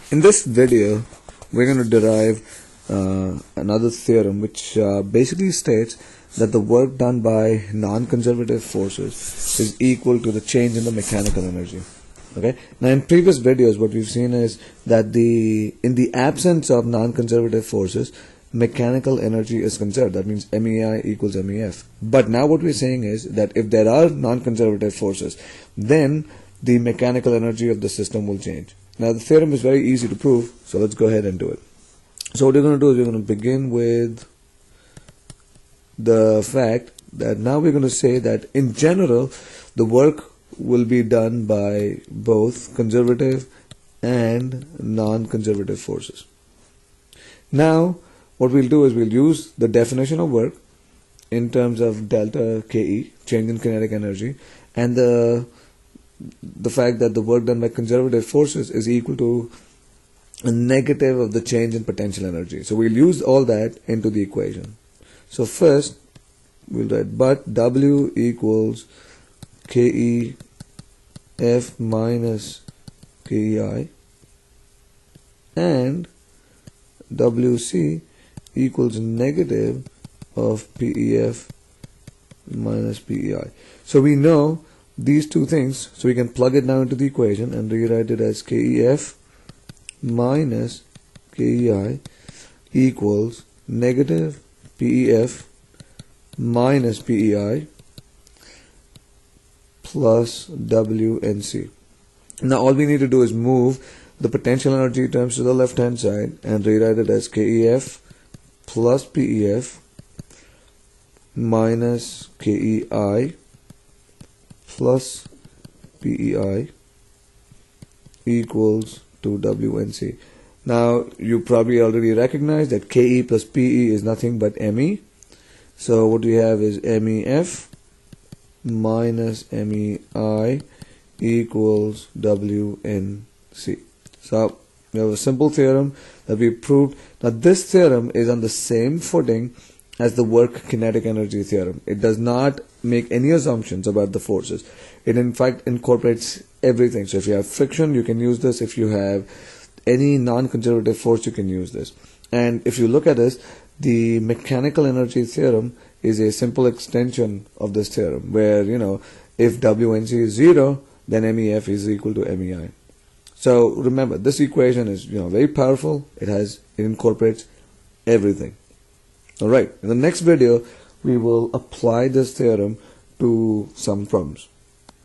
In this video, we're going to derive another theorem which basically states that the work done by non-conservative forces is equal to the change in the mechanical energy. Okay. Now, in previous videos, what we've seen is that in the absence of non-conservative forces, mechanical energy is conserved. That means MEI equals MEF. But now what we're saying is that if there are non-conservative forces, then the mechanical energy of the system will change. Now, the theorem is very easy to prove, so let's go ahead and do it. So what we're going to do is we're going to begin with the fact that now we're going to say that in general, the work will be done by both conservative and non-conservative forces. Now, what we'll do is we'll use the definition of work in terms of delta KE, change in kinetic energy, and the fact that the work done by conservative forces is equal to a negative of the change in potential energy. So we'll use all that into the equation. So first, we'll write but W equals KE F minus KEI and WC equals negative of PEF minus PEI. So we know these two things, so we can plug it now into the equation and rewrite it as KEF minus KEI equals negative PEF minus PEI plus WNC. Now all we need to do is move the potential energy terms to the left hand side and rewrite it as KEF plus PEF minus KEI plus PEI equals to WNC. Now you probably already recognize that KE plus PE is nothing but ME. So what we have is MEF minus MEI equals WNC. So we have a simple theorem that we proved. Now this theorem is on the same footing as the work kinetic energy theorem. It does not make any assumptions about the forces. It in fact incorporates everything. So if you have friction, you can use this. If you have any non-conservative force, you can use this. And if you look at this, the mechanical energy theorem is a simple extension of this theorem where, if WNC is 0, then MEF is equal to MEI. So remember, this equation is very powerful. It incorporates everything. Alright, in the next video we will apply this theorem to some problems.